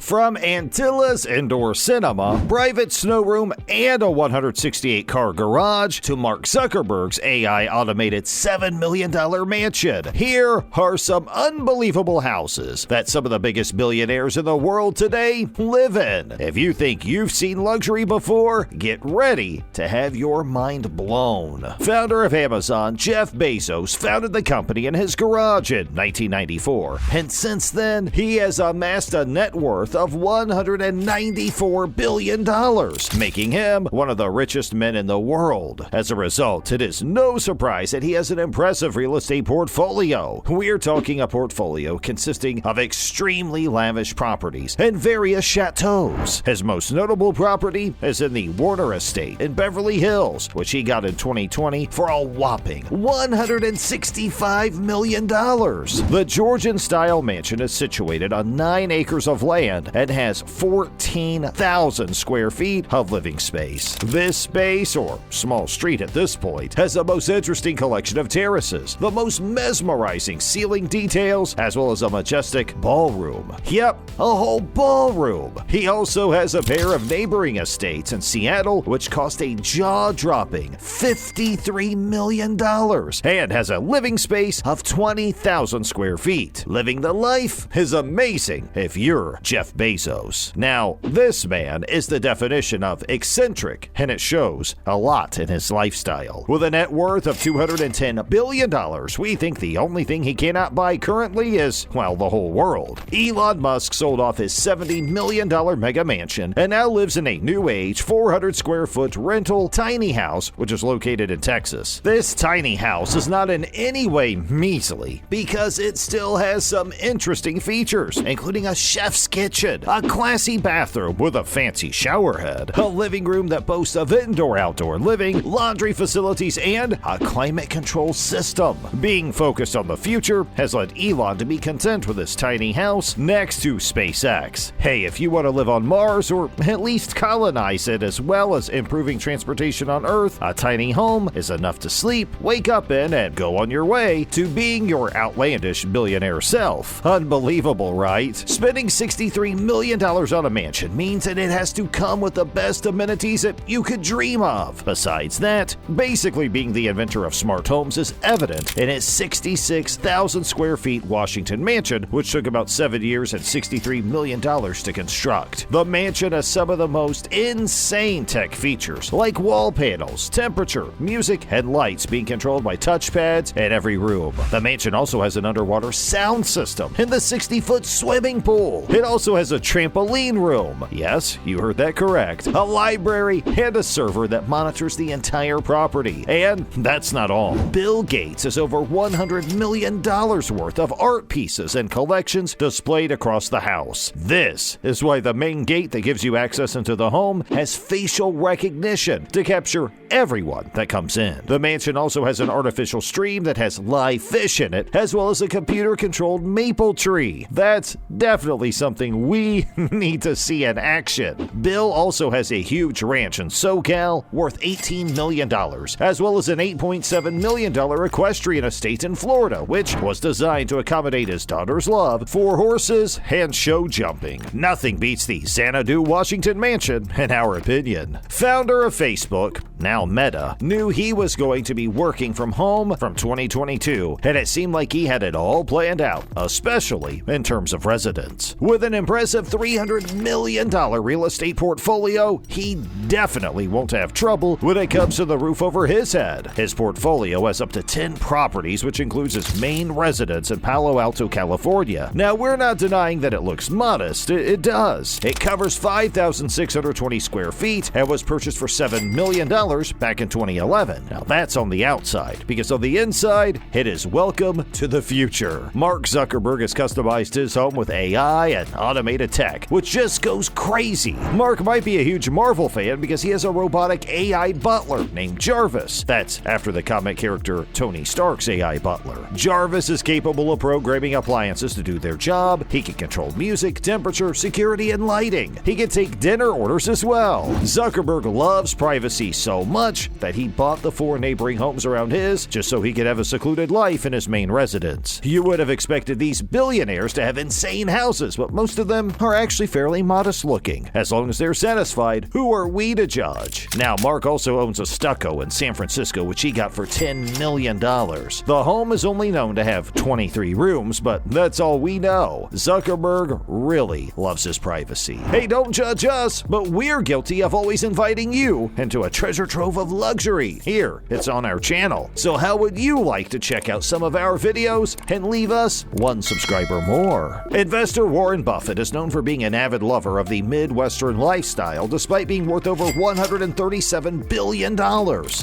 From Antilla's indoor cinema, private snow room, and a 168-car garage to Mark Zukerberg's AI automated $7 million mansion, here are some unbelievable houses that some of the biggest billionaires in the world today live in. If you think you've seen luxury before, get ready to have your mind blown. Founder of Amazon, Jeff Bezos, founded the company in his garage in 1994, and since then, he has amassed a net worth of $194 billion, making him one of the richest men in the world. As a result, it is no surprise that he has an impressive real estate portfolio. We're talking a portfolio consisting of extremely lavish properties and various chateaus. His most notable property is in the Warner Estate in Beverly Hills, which he got in 2020 for a whopping $165 million. The Georgian-style mansion is situated on 9 acres of land and has 14,000 square feet of living space. This space, or small street at this point, has the most interesting collection of terraces, the most mesmerizing ceiling details, as well as a majestic ballroom. Yep, a whole ballroom. He also has a pair of neighboring estates in Seattle, which cost a jaw-dropping $53 million, and has a living space of 20,000 square feet. Living the life is amazing if you're Jeff Bezos. Now, this man is the definition of eccentric, and it shows a lot in his lifestyle. With a net worth of $210 billion, we think the only thing he cannot buy currently is, well, the whole world. Elon Musk sold off his $70 million mega mansion and now lives in a new age 400 square foot rental tiny house, which is located in Texas. This tiny house is not in any way measly because it still has some interesting features, including a chef's kitchen, a classy bathroom with a fancy shower head, a living room that boasts of indoor-outdoor living, laundry facilities, and a climate control system. Being focused on the future has led Elon to be content with his tiny house next to SpaceX. Hey, if you want to live on Mars or at least colonize it as well as improving transportation on Earth, a tiny home is enough to sleep, wake up in, and go on your way to being your outlandish billionaire self. Unbelievable, right? Spending $63 million on a mansion means that it has to come with the best amenities that you could dream of. Besides that, basically being the inventor of smart homes is evident in his 66,000 square feet Washington mansion, which took about 7 years and $63 million to construct. The mansion has some of the most insane tech features, like wall panels, temperature, music, and lights being controlled by touchpads in every room. The mansion also has an underwater sound system and the 60-foot swimming pool. It also has a trampoline room. Yes, you heard that correct. A library and a server that monitors the entire property. And that's not all. Bill Gates has over $100 million worth of art pieces and collections displayed across the house. This is why the main gate that gives you access into the home has facial recognition to capture everyone that comes in. The mansion also has an artificial stream that has live fish in it, as well as a computer-controlled maple tree. That's definitely something we need to see in action. Bill also has a huge ranch in SoCal worth $18 million, as well as an $8.7 million equestrian estate in Florida, which was designed to accommodate his daughter's love for horses and show jumping. Nothing beats the Xanadu, Washington mansion, in our opinion. Founder of Facebook, now Meta, knew he was going to be working from home from 2022, and it seemed like he had it all planned out, especially in terms of residence. With an impressive $300 million real estate portfolio, he definitely won't have trouble when it comes to the roof over his head. His portfolio has up to 10 properties, which includes his main residence in Palo Alto, California. Now, we're not denying that it looks modest. It does. It covers 5,620 square feet and was purchased for $7 million back in 2011. Now, that's on the outside, because on the inside, it is welcome to the future. Mark Zukerberg has customized his home with AI and automated tech, which just goes crazy. Mark might be a huge Marvel fan because he has a robotic AI butler named Jarvis. That's after the comic character Tony Stark's AI butler. Jarvis is capable of programming appliances to do their job. He can control music, temperature, security, and lighting. He can take dinner orders as well. Zuckerberg loves privacy so so much that he bought the 4 neighboring homes around his just so he could have a secluded life in his main residence. You would have expected these billionaires to have insane houses, but most of them are actually fairly modest looking. As long as they're satisfied, who are we to judge? Now, Mark also owns a stucco in San Francisco, which he got for $10 million. The home is only known to have 23 rooms, but that's all we know. Zukerberg really loves his privacy. Hey, don't judge us, but we're guilty of always inviting you into a treasure trove of luxury. Here, it's on our channel. So how would you like to check out some of our videos and leave us one subscriber more? Investor Warren Buffett is known for being an avid lover of the Midwestern lifestyle, despite being worth over $137 billion.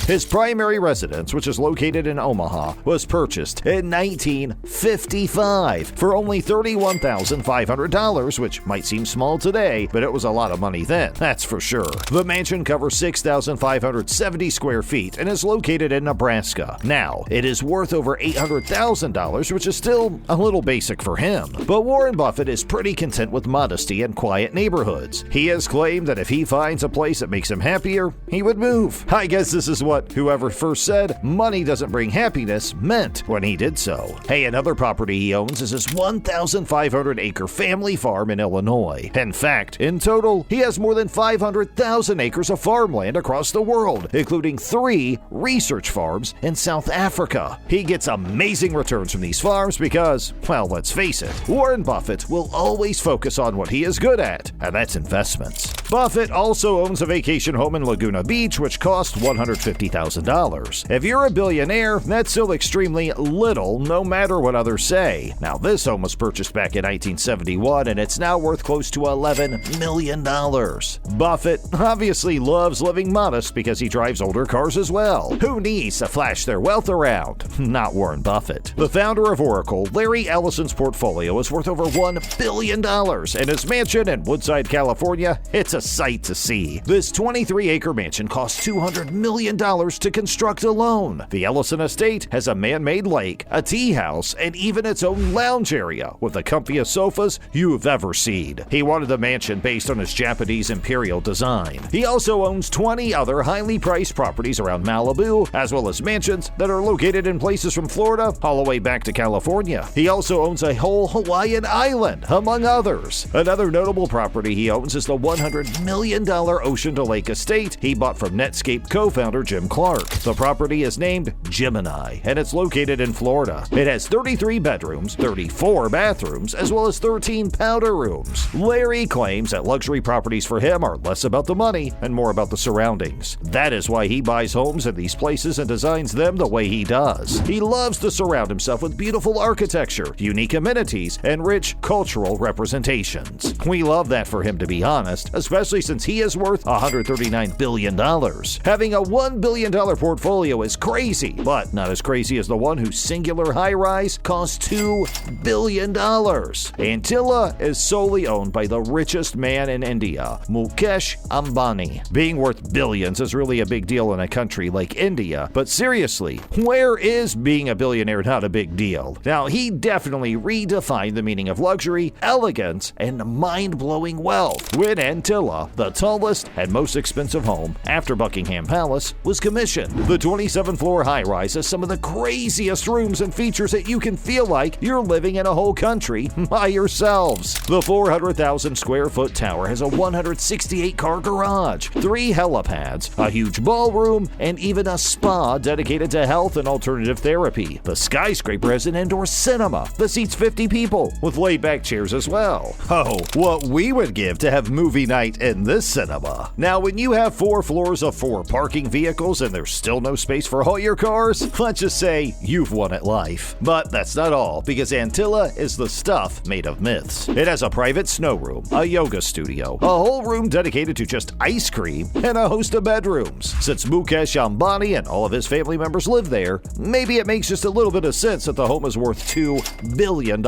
His primary residence, which is located in Omaha, was purchased in 1955 for only $31,500, which might seem small today, but it was a lot of money then, that's for sure. The mansion covers 6,570 square feet and is located in Nebraska. Now, it is worth over $800,000, which is still a little basic for him. But Warren Buffett is pretty content with modesty and quiet neighborhoods. He has claimed that if he finds a place that makes him happier, he would move. I guess this is what whoever first said money doesn't bring happiness meant when he did so. Hey, another property he owns is his 1,500-acre family farm in Illinois. In fact, in total, he has more than 500,000 acres of farmland across the world, including 3 research farms in South Africa. He gets amazing returns from these farms because, well, let's face it, Warren Buffett will always focus on what he is good at, and that's investments. Buffett also owns a vacation home in Laguna Beach, which cost $150,000. If you're a billionaire, that's still extremely little, no matter what others say. Now, this home was purchased back in 1971, and it's now worth close to $11 million. Buffett obviously loves living modest because he drives older cars as well. Who needs to flash their wealth around? Not Warren Buffett. The founder of Oracle, Larry Ellison's portfolio is worth over $1 billion, and his mansion in Woodside, California, it's a sight to see. This 23-acre mansion cost $200 million to construct alone. The Ellison estate has a man-made lake, a tea house, and even its own lounge area with the comfiest sofas you've ever seen. He wanted the mansion based on his Japanese imperial design. He also owns 20 other highly priced properties around Malibu, as well as mansions that are located in places from Florida all the way back to California. He also owns a whole Hawaiian island, among others. Another notable property he owns is the $100 million Ocean to Lake estate he bought from Netscape co-founder Jim Clark. The property is named Gemini, and it's located in Florida. It has 33 bedrooms, 34 bathrooms, as well as 13 powder rooms. Larry claims that luxury properties for him are less about the money and more about the surroundings. That is why he buys homes in these places and designs them the way he does. He loves to surround himself with beautiful architecture, unique amenities, and rich cultural representations. We love that for him, to be honest, especially since he is worth $139 billion. Having a $1 billion portfolio is crazy, but not as crazy as the one whose singular high-rise costs $2 billion. Antilla is solely owned by the richest man in India, Mukesh Ambani. Being worth billions is really a big deal in a country like India, but seriously, where is being a billionaire not a big deal? Now, he definitely redefined the meaning of luxury, elegance, and mind-blowing wealth when Antilla, the tallest and most expensive home after Buckingham Palace, was commissioned. The 27-floor high-rise has some of the craziest rooms and features that you can feel like you're living in a whole country by yourselves. The 400,000 square foot tower has a 168-car garage, 3 helipads, a huge ballroom, and even a spa dedicated to health and alternative therapy. The skyscraper has an indoor cinema that seats 50 people with laid-back chairs as well. Oh, what we would give to have movie night in this cinema. Now, when you have 4 floors of 4 parking vehicles and there's still no space for all your cars, let's just say you've won at life. But that's not all, because Antilla is the stuff made of myths. It has a private snow room, a yoga studio, a whole room dedicated to just ice cream, and a host of bedrooms. Since Mukesh Ambani and all of his family members live there, maybe it makes just a little bit of sense that the home is worth $2 billion.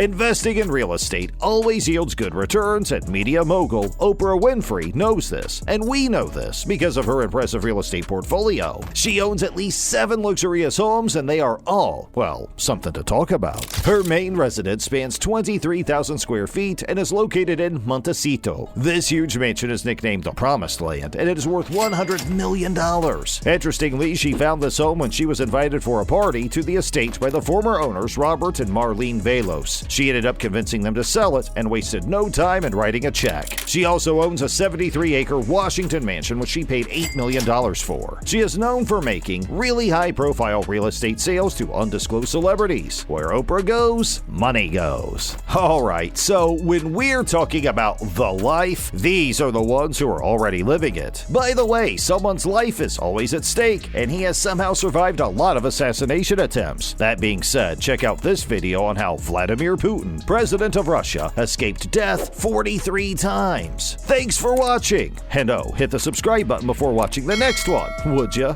Investing in real estate always yields good returns, and media mogul Oprah Winfrey knows this, and we know this because of her impressive real estate portfolio. She owns at least 7 luxurious homes, and they are all, well, something to talk about. Her main residence spans 23,000 square feet and is located in Montecito. This huge mansion is nicknamed the Promised Land, and it is worth $100 million. Interestingly, she found this home when she was invited for a party to the estate by the former owners Robert and Marlene Velos. She ended up convincing them to sell it and wasted no time in writing a check. She also owns a 73-acre Washington mansion which she paid $8 million for. She is known for making really high-profile real estate sales to undisclosed celebrities. Where Oprah goes, money goes. Alright, so when we're talking about the life, these are the ones who are already living it. By the way, someone's life is always at stake, and he has somehow survived a lot of assassination attempts. That being said, check out this video on how Vladimir Putin, president of Russia, escaped death 43 times. Thanks for watching! And oh, hit the subscribe button before watching the next one, would ya?